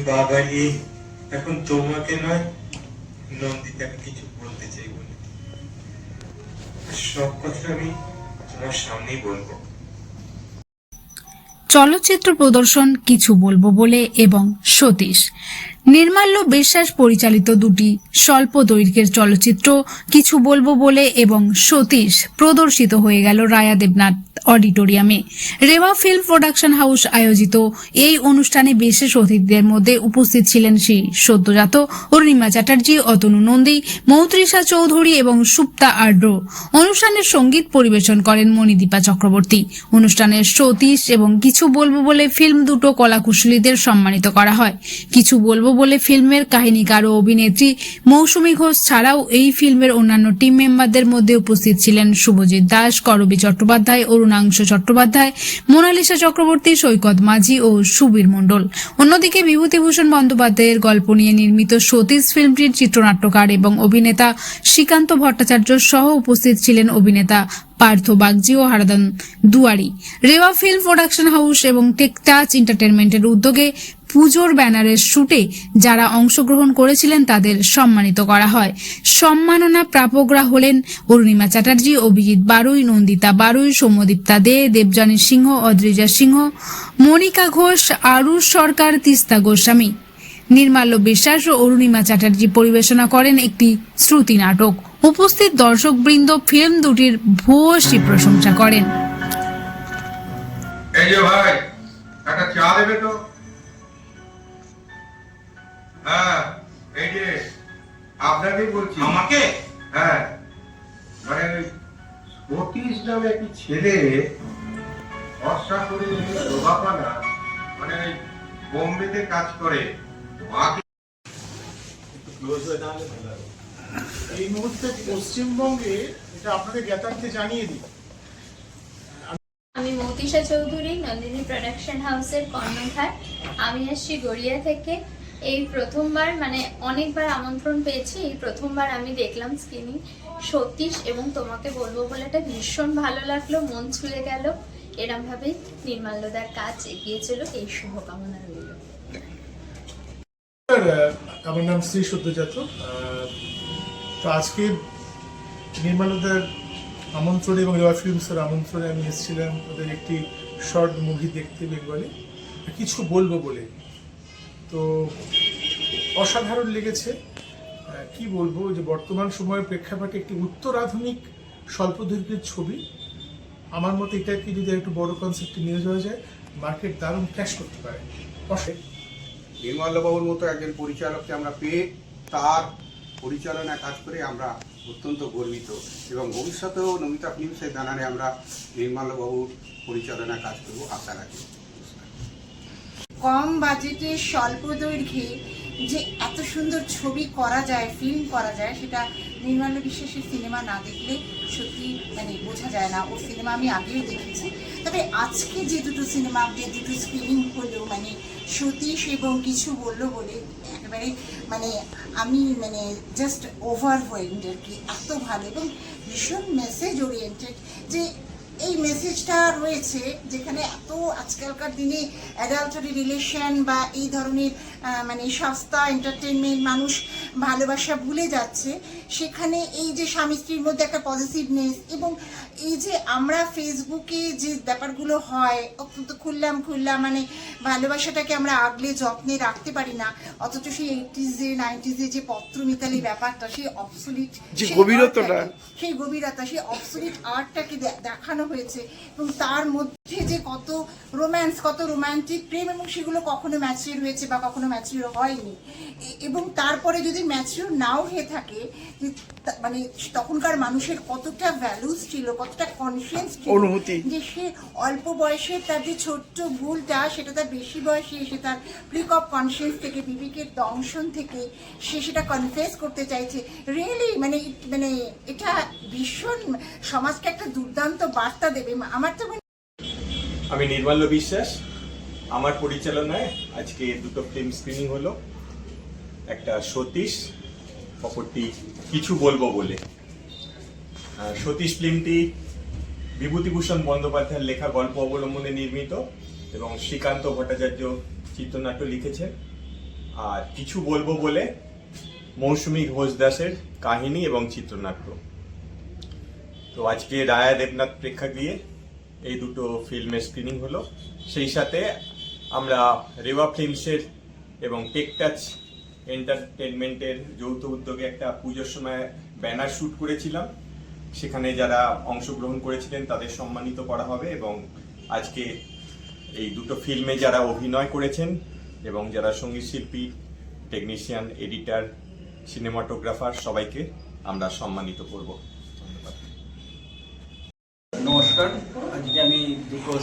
পা বাড়িয়ে এখন তোমাকে নয় নন্দিতাকে কিছু বলতে চাই বলে সব কথা আমি তোমার সামনেই বলবো। চলচ্চিত্র প্রদর্শন কিছু বলবো বলে এবং সতীশ। নির্মাল্য বিশ্বাস পরিচালিত দুটি স্বল্প দৈর্ঘ্যের চলচ্চিত্র কিছু বলবো বলে এবং সতীশ প্রদর্শিত হয়ে গেল রায়া দেবনাথ অডিটোরিয়ামে। রেওয়া ফিল্ম প্রোডাকশন হাউস আয়োজিত এই অনুষ্ঠানে বিশেষ অতিথিদের মধ্যে উপস্থিত ছিলেন শ্রী সদ্যজাত, অরুণিমা চ্যাটার্জি, অতনু নন্দী, মৌত্রিষা চৌধুরী এবং সুপ্তা আর্দ্র। অনুষ্ঠানের সঙ্গীত পরিবেশন করেন মণিদীপা চক্রবর্তী। অনুষ্ঠানের সতীশ এবং কিছু বলবো বলে ফিল্ম দুটো কলাকুশলীদের সম্মানিত করা হয়। কিছু বলবো বলে ফিল্মের কাহিনীকার ও অভিনেত্রী মৌসুমী ঘোষ ছাড়াও এই ফিল্মের অন্যান্য টিম মেম্বারদের মধ্যে উপস্থিত ছিলেন শুভজিৎ দাস, করবী চট্টোপাধ্যায়, অরুণাংশ চট্টোপাধ্যায়, মোনালিসা চক্রবর্তী, সৈকত মাঝি ও সুবীর মণ্ডল। অন্যদিকে বিভূতিভূষণ বন্দ্যোপাধ্যায়ের গল্প নিয়ে নির্মিত সতীশ ফিল্মটির চিত্রনাট্যকার এবং অভিনেতা শ্রীকান্ত ভট্টাচার্য সহ উপস্থিত ছিলেন অভিনেতা পার্থ বাগজি ও হারাদান দুয়ারি। রেওয়া ফিল্ম প্রোডাকশন হাউস এবং টেকটাচ এন্টারটেনমেন্টের উদ্যোগে পুজোর ব্যানারের শুটে যারা অংশগ্রহণ করেছিলেন তাদের সম্মানিত করা হয়। সম্মাননা প্রাপকরা হলেন অরুণিমা চ্যাটার্জি, অভিজিৎ বারুই, নন্দিতা বারুই, সৌম্যদীপ্তা দে, দেবযানী সিংহ, অদ্রিজা সিংহ, মনিকা ঘোষ, আরুষ সরকার, তিস্তা গোস্বামী। নির্মাল্য বিশ্বাস ও অরুণিমা চ্যাটার্জি পরিবেশনা করেন একটি শ্রুতি নাটক। উপস্থিত দর্শকবৃন্দ ফিল্ম দুটির ভূয়সী প্রশংসা করেন। এই যে ভাই একটা চা দেবে তো? হ্যাঁ, এই যে আপনাকেই বলছি। আমাকে? হ্যাঁ, মানে সতীশ নামে একটি ছেলে ভরসা করে লোহাপানা মানে বোম্বেতে কাজ করে। মাকে এই মুহূর্তে পশ্চিমবঙ্গে এটা আপনাদের জ্ঞাতার্থে জানিয়ে দিই, আমি মৌত্রিষা চৌধুরী, নন্দিনী প্রোডাকশন হাউসের কর্ণধার। আমি আসছি গড়িয়া থেকে। এই প্রথমবার, মানে অনেকবার আমন্ত্রণ পেয়েছি, এই প্রথমবার আমি দেখলাম স্ক্রিনিং সতীশ এবং তোমাকে বলবো বলে এটা ভীষণ ভালো লাগলো, মন ছুঁয়ে গেল। এরমভাবেই নির্মাল্যদার কাজ এগিয়ে চলুক, এই শুভকামনা রইল। আমার নাম শ্রী সদ্যজাত। তো আজকে নির্মাল্যদার আমন্ত্রণে এবং রেওয়া ফিল্মসের আমন্ত্রণে আমি এসেছিলাম ওদের একটি শর্ট মুভি দেখতে, বেঙ্গলি কিছু বলবো বলে। তো অসাধারণ লেগেছে। কি বলবো, যে বর্তমান সময়ের প্রেক্ষাপটে একটি উত্তরাধুনিক স্বল্পদৈর্ঘ্যের ছবি, আমার মতে এটাকে যদি একটু বড় কনসেপ্টে নিয়ে যাওয়া যায়, মার্কেট দারুণ ক্যাশ করতে পারে। নির্মাল্যবাবুর মতো একজন পরিচালককে আমরা পেয়ে তার পরিচালনায় কাজ করে আমরা অত্যন্ত গর্বিত এবং ভবিষ্যতেও নমিতা ফিল্মসের ব্যানারে আমরা নির্মাল্যবাবুর পরিচালনায় কাজ করব আশা রাখি। কম বাজেটে স্বল্প দৈর্ঘ্যে যে এত সুন্দর ছবি করা যায়, ফিল্ম করা যায়, সেটা নির্মাল্য বিশ্বাসের সিনেমা না দেখলে সত্যি মানে বোঝা যায় না। ওর সিনেমা আমি আগেও দেখেছি, তবে আজকে যে দুটো সিনেমা, যে দুটো স্ক্রিনিং হলো, মানে সতীশ এবং কিছু বললো বলে একেবারে মানে আমি মানে জাস্ট ওভারওয়েলড আর কি। এত ভালো এবং ভীষণ মেসেজ ওরিয়েন্টেড, যে এই মেসেজটা রয়েছে যেখানে এত আজকালকার দিনে অ্যাডাল্টারি রিলেশন বা এই ধরনের মানে সস্তা এন্টারটেনমেন্ট, মানুষ ভালোবাসা ভুলে যাচ্ছে, সেখানে এই যে স্বামী স্ত্রীর মধ্যে একটা পজিটিভনেস এবং এই যে আমরা ফেসবুকে যে ব্যাপারগুলো হয় অত্যন্ত খুললাম মানে ভালোবাসাটাকে আমরা আগলে যত্নে রাখতে পারি না, অথচ সেই 80s 90s যে পত্র মিতালি ব্যাপারটা, সেই অবসলিট, সেই গভীরতা, সেই অবসলিট আর্টটাকে দেখানো হয়েছে এবং তার মধ্যে যে কত রোম্যান্স, কত রোম্যান্টিক প্রেম, এবং সেগুলো কখনো ম্যাচিউর হয়েছে বা কখনো ম্যাচিউর হয়নি। এবং তারপরে যদি ম্যাচিউর নাও হয়ে থাকে, মানে তখনকার মানুষের কতটা ভ্যালুস ছিল, কতটা কনসিয়েন্স ছিল, যে সে অল্প বয়সে তার যে ছোট্ট ভুলটা, সেটা তার বেশি বয়সে এসে তার ফ্লিক অফ কনসিয়েন্স থেকে, বিবেকের দংশন থেকে সে সেটা কনফেস করতে চাইছে। রিয়েলি মানে মানে এটা ভীষণ সমাজকে একটা দুর্দান্ত বার্তা দেবে। আমার তো আমি নির্মাল্য বিশ্বাস, আমার পরিচালনায় আজকে দুটো ফিল্ম স্ক্রিনিং হলো, একটা সতীশ, অপরটি কিছু বলবো বলে। সতীশ ফিল্মটি বিভূতিভূষণ বন্দ্যোপাধ্যায়ের লেখা গল্প অবলম্বনে নির্মিত এবং শ্রীকান্ত ভট্টাচার্য চিত্রনাট্য লিখেছেন। আর কিছু বলবো বলে মৌসুমী ঘোষ দাসের কাহিনী এবং চিত্রনাট্য। তো আজকে রায়া দেবনাথ প্রেক্ষাগৃহে এই দুটো ফিল্মের স্ক্রিনিং হলো। সেই সাথে আমরা রেওয়া ফিল্মসের এবং টেক টাচ এন্টারটেনমেন্টের যৌথ উদ্যোগে একটা পুজোর সময় ব্যানার শ্যুট করেছিলাম। সেখানে যারা অংশগ্রহণ করেছিলেন তাদের সম্মানিত করা হবে এবং আজকে এই দুটো ফিল্মে যারা অভিনয় করেছেন এবং যারা সঙ্গীত শিল্পী, টেকনিশিয়ান, এডিটর, সিনেমাটোগ্রাফার সবাইকে আমরা সম্মানিত করব। ধন্যবাদ। নমস্কার, আজকে আমি দুটো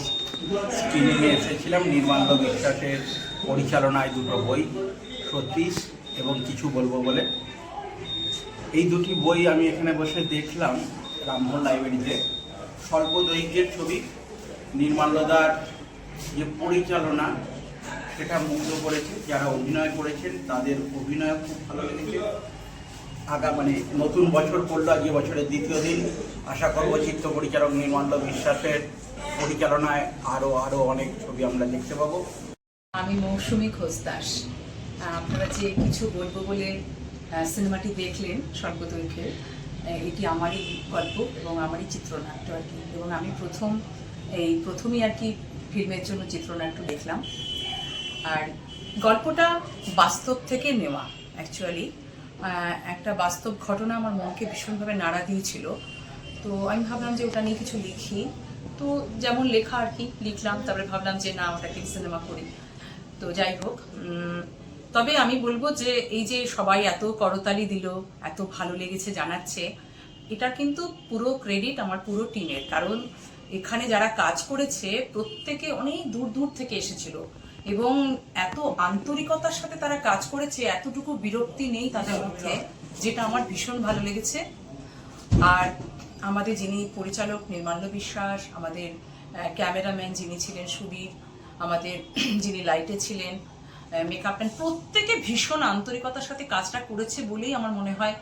স্ক্রিনিংয়ে এসেছিলাম। নির্মাল্য বিশ্বাসের পরিচালনায় দুটো বই, সতীশ এবং কিছু বলবো বলে। এই দুটি বই আমি এখানে বসে দেখলাম রামমোহন লাইব্রেরিতে। স্বল্প দৈর্ঘ্যের ছবি, নির্মাল্যদার যে পরিচালনা সেটা মুগ্ধ করেছে। যারা অভিনয় করেছেন তাদের অভিনয় খুব ভালো লেগেছে। মানে নতুন বছর পড়লো, আজকে বছরের দ্বিতীয় দিন। আশা করব চিত্র পরিচালক নির্মাল্য বিশ্বাসের পরিচালনায় আরও অনেক ছবি আমরা দেখতে পাবো। আমি মৌসুমী ঘোষ দাস। আপনারা যে কিছু বলবো বলে সিনেমাটি দেখলেন স্বল্প দৈর্ঘ্যের, এটি আমারই গল্প এবং আমারই চিত্রনাট্য আর কি। এবং আমি প্রথমেই আর কি ফিল্মের জন্য চিত্রনাট্য দেখলাম। আর গল্পটা বাস্তব থেকে নেওয়া, অ্যাকচুয়ালি একটা বাস্তব ঘটনা আমার মনকে ভীষণভাবে নাড়া দিয়েছিল। তো আমি ভাবলাম যে ওটা নিয়ে কিছু লিখি। তো যেমন লেখা আর কি লিখলাম, তারপরে ভাবলাম যে না, ওটাকে সিনেমা করি। তো যাই হোক, তবে আমি বলবো যে এই যে সবাই এত করতালি দিল, এত ভালো লেগেছে জানাচ্ছে, এটা কিন্তু পুরো ক্রেডিট আমার পুরো টিমের। কারণ এখানে যারা কাজ করেছে প্রত্যেকে অনেক দূর দূর থেকে এসেছিল এবং এত আন্তরিকতার সাথে তারা কাজ করেছে, এতটুকু বিরক্তি নেই তাদের মধ্যে, যেটা আমার ভীষণ ভালো লেগেছে। আর আমাদের যিনি পরিচালক নির্মাল্য বিশ্বাস, আমাদের ক্যামেরাম্যান যিনি ছিলেন সুবীর, আমাদের যিনি লাইটে ছিলেন, মেকআপ ম্যান, প্রত্যেকে ভীষণ আন্তরিকতার সাথে কাজটা করেছে বলেই আমার মনে হয়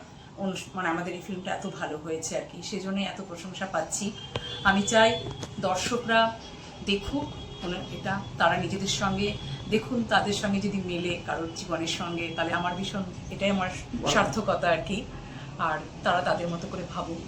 মানে আমাদের এই ফিল্মটা এত ভালো হয়েছে আর কি। সেজন্যই এত প্রশংসা পাচ্ছি। আমি চাই দর্শকরা দেখুক এটা, তারা নিজেদের সঙ্গে দেখুন, তাদের সঙ্গে যদি মেলে কারোর জীবনের সঙ্গে, তাহলে আমার ভীষণ এটাই আমার সার্থকতা আর কি। আর তারা তাদের মতো করে ভাবুক।